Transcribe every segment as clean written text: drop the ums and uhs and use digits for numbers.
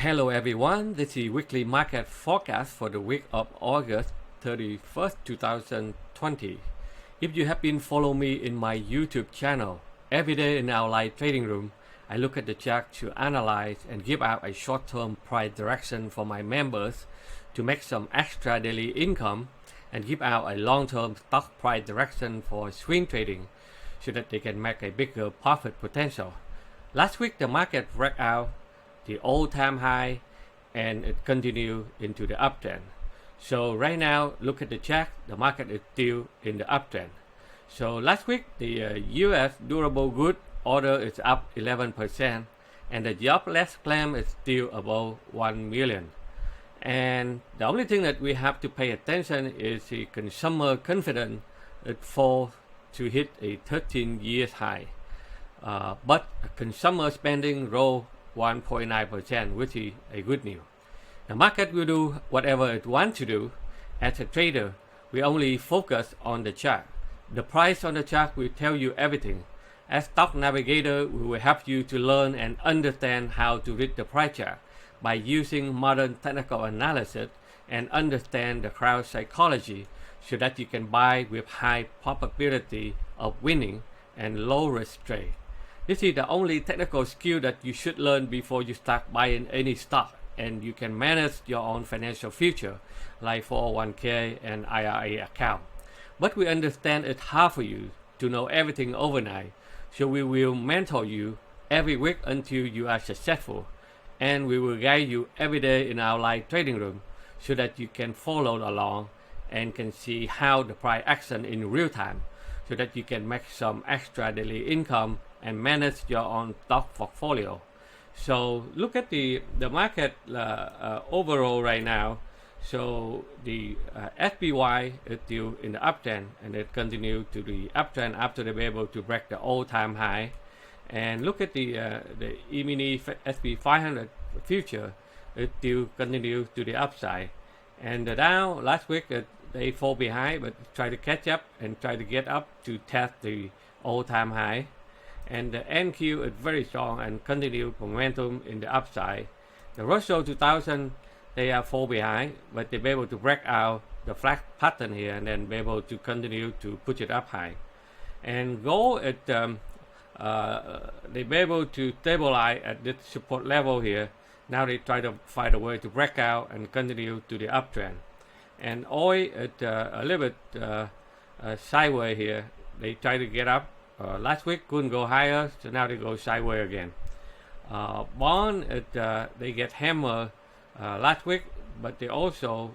Hello everyone, this is weekly market forecast for the week of August 31st, 2020. If you have been following me in my YouTube channel, every day in our live trading room, I look at the chart to analyze and give out a short-term price direction for my members to make some extra daily income and give out a long-term stock price direction for swing trading so that they can make a bigger profit potential. Last week the market broke out the all-time high and it continued into the uptrend. So right now, look at the chart, the market is still in the uptrend. So last week, the US durable good order is up 11% and the jobless claim is still above 1 million. And the only thing that we have to pay attention is the consumer confidence. It falls to hit a 13 years high. But consumer spending rose 1.9%, which is a good news. The market will do whatever it wants to do. As a trader, we only focus on the chart. The price on the chart will tell you everything. As Stock Navigator, we will help you to learn and understand how to read the price chart by using modern technical analysis and understand the crowd psychology so that you can buy with high probability of winning and low risk trade. This is the only technical skill that you should learn before you start buying any stock, and you can manage your own financial future like 401k and IRA account. But we understand it's hard for you to know everything overnight, so we will mentor you every week until you are successful, and we will guide you every day in our live trading room so that you can follow along and can see how the price action in real time so that you can make some extra daily income and manage your own stock portfolio. So look at the market overall right now. So the SPY is still in the uptrend and it continued to the uptrend after they were able to break the all-time high. And look at the E-mini SP 500 future, it still continues to the upside. And the Dow last week they fall behind but try to catch up and try to get up to test the all-time high. And the NQ is very strong and continued momentum in the upside. The Russell 2000, they are fall behind, but they're able to break out the flat pattern here and then be able to continue to push it up high. And gold, they're able to stabilize at this support level here. Now they try to find a way to break out and continue to the uptrend. And oil, a little bit sideways here. They try to get up. Last week couldn't go higher, so now they go sideways again. Bond, they get hammered last week, but they also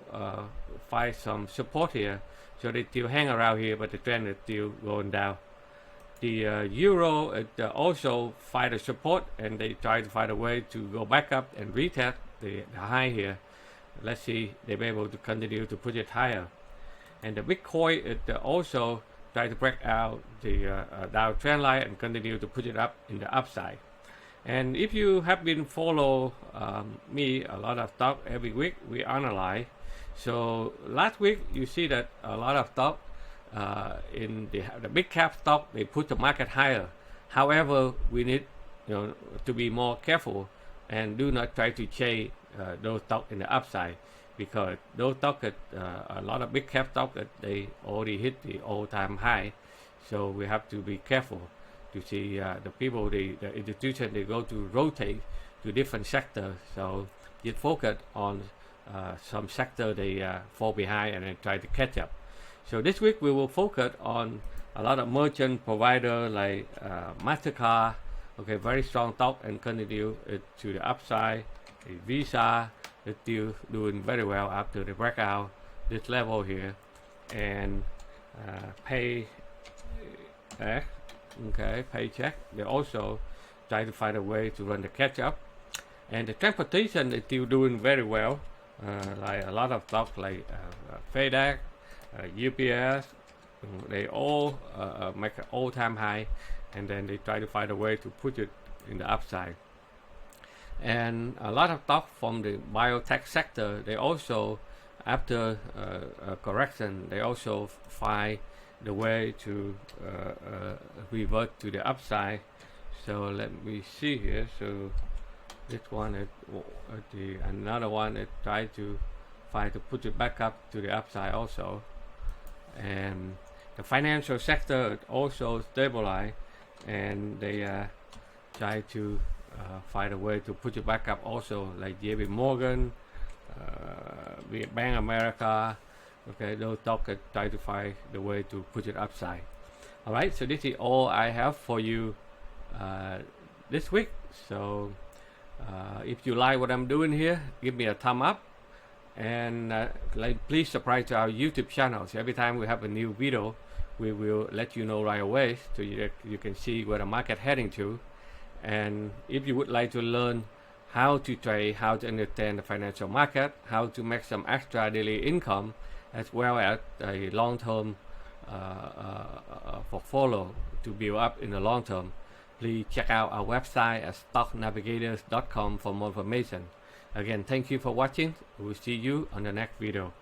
find some support here, so they still hang around here, but the trend is still going down. The euro, also find a support, and they try to find a way to go back up and retest the high here. Let's see, they'll be able to continue to push it higher. And the Bitcoin, it also try to break out the Dow trend line and continue to put it up in the upside. And if you have been follow me a lot of stock every week, we analyze. So last week you see that a lot of stock in the big cap stock, they put the market higher. However, we need to be more careful and do not try to chase those stock in the upside, because those stocks, a lot of big cap stocks, they already hit the all-time high. So we have to be careful to see the people, the institution, they go to rotate to different sectors. So just focus on some sector they fall behind and then try to catch up. So this week we will focus on a lot of merchant provider like MasterCard, okay, very strong stock and continue it to the upside. Visa is still doing very well after the breakout this level here. And Paycheck, they also try to find a way to run the catch up. And the transportation is still doing very well, like a lot of stocks like FedEx, UPS, they all make an all-time high, and then they try to find a way to put it in the upside. And a lot of stock from the biotech sector, they also, after a correction, they also find the way to revert to the upside. So let me see here. So This one is another one is try to find to put it back up to the upside also. And the financial sector also stabilize, and they try to find a way to put it back up also, like JP Morgan, Bank America. Okay, those stocks try to find the way to put it upside. All right, so this is all I have for you this week. So if you like what I'm doing here, give me a thumb up, and please subscribe to our YouTube channel. So every time we have a new video, we will let you know right away, so you can see where the market heading to. And if you would like to learn how to trade, how to understand the financial market, how to make some extra daily income, as well as a long-term portfolio to build up in the long term, please check out our website at stocknavigators.com for more information. Again, thank you for watching. We'll see you on the next video.